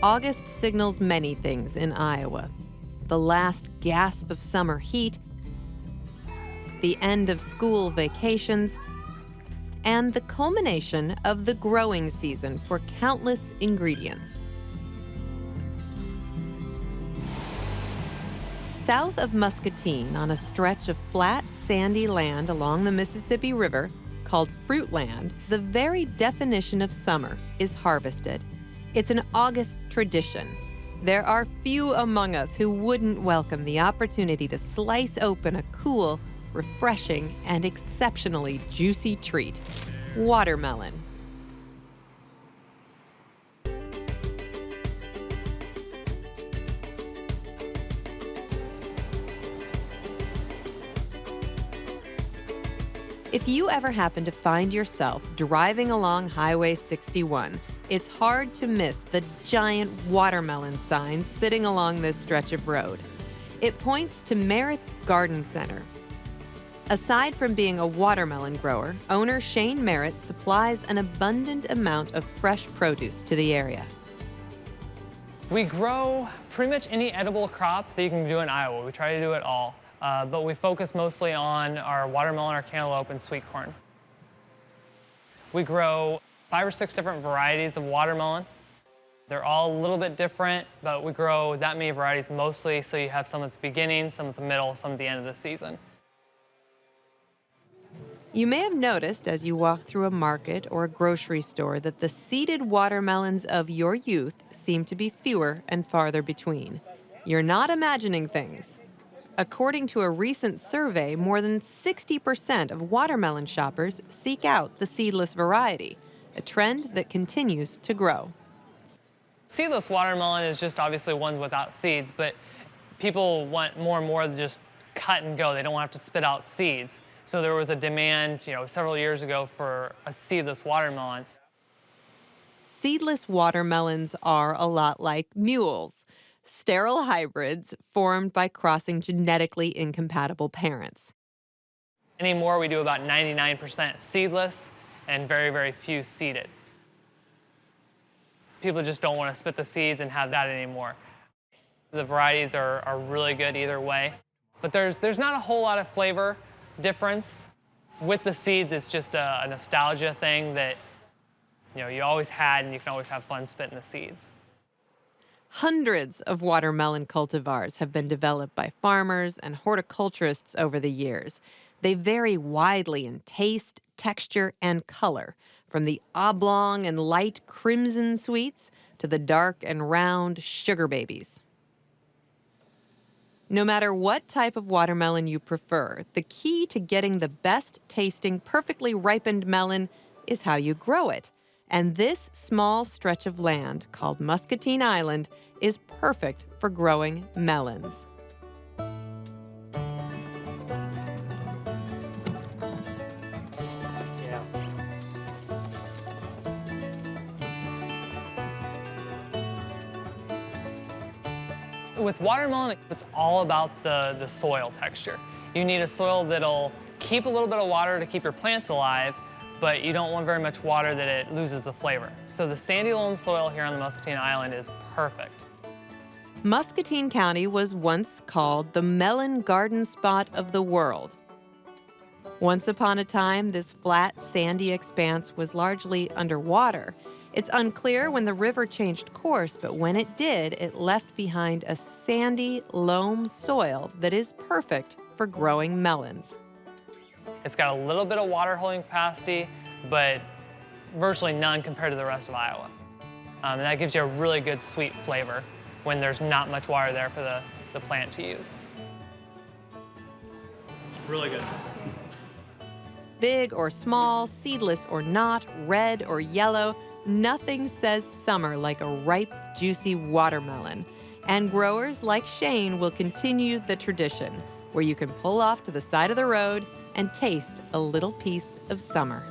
August signals many things in Iowa. The last gasp of summer heat, the end of school vacations, and the culmination of the growing season for countless ingredients. South of Muscatine, on a stretch of flat, sandy land along the Mississippi River, called Fruitland, the very definition of summer is harvested. It's an August tradition. There are few among us who wouldn't welcome the opportunity to slice open a cool, refreshing, and exceptionally juicy treat: watermelon. If you ever happen to find yourself driving along Highway 61, it's hard to miss the giant watermelon sign sitting along this stretch of road. It points to Merritt's Garden Center. Aside from being a watermelon grower, owner Shane Merritt supplies an abundant amount of fresh produce to the area. We grow pretty much any edible crop that you can do in Iowa. We try to do it all. But we focus mostly on our watermelon, our cantaloupe, and sweet corn. We grow 5 or 6 different varieties of watermelon. They're all a little bit different, but we grow that many varieties mostly so you have some at the beginning, some at the middle, some at the end of the season. You may have noticed as you walk through a market or a grocery store that the seeded watermelons of your youth seem to be fewer and farther between. You're not imagining things. According to a recent survey, more than 60% of watermelon shoppers seek out the seedless variety, a trend that continues to grow. Seedless watermelon is just obviously ones without seeds, but people want more and more to just cut and go. They don't want to have to spit out seeds. So there was a demand, several years ago for a seedless watermelon. Seedless watermelons are a lot like mules, sterile hybrids formed by crossing genetically incompatible parents. Anymore, we do about 99% seedless and very, very few seeded. People just don't want to spit the seeds and have that anymore. The varieties are really good either way, but there's not a whole lot of flavor difference. With the seeds, it's just a nostalgia thing that you always had, and you can always have fun spitting the seeds. Hundreds of watermelon cultivars have been developed by farmers and horticulturists over the years. They vary widely in taste, texture, and color, from the oblong and light crimson sweets to the dark and round sugar babies. No matter what type of watermelon you prefer, the key to getting the best tasting, perfectly ripened melon is how you grow it. And this small stretch of land, called Muscatine Island, is perfect for growing melons. With watermelon, it's all about the soil texture. You need a soil that'll keep a little bit of water to keep your plants alive, but you don't want very much water that it loses the flavor. So the sandy loam soil here on the Muscatine Island is perfect. Muscatine County was once called the melon garden spot of the world. Once upon a time, this flat, sandy expanse was largely underwater. It's unclear when the river changed course, but when it did, it left behind a sandy, loam soil that is perfect for growing melons. It's got a little bit of water holding capacity, but virtually none compared to the rest of Iowa. And that gives you a really good sweet flavor when there's not much water there for the plant to use. Really good. Big or small, seedless or not, red or yellow, nothing says summer like a ripe, juicy watermelon. And growers like Shane will continue the tradition, where you can pull off to the side of the road and taste a little piece of summer.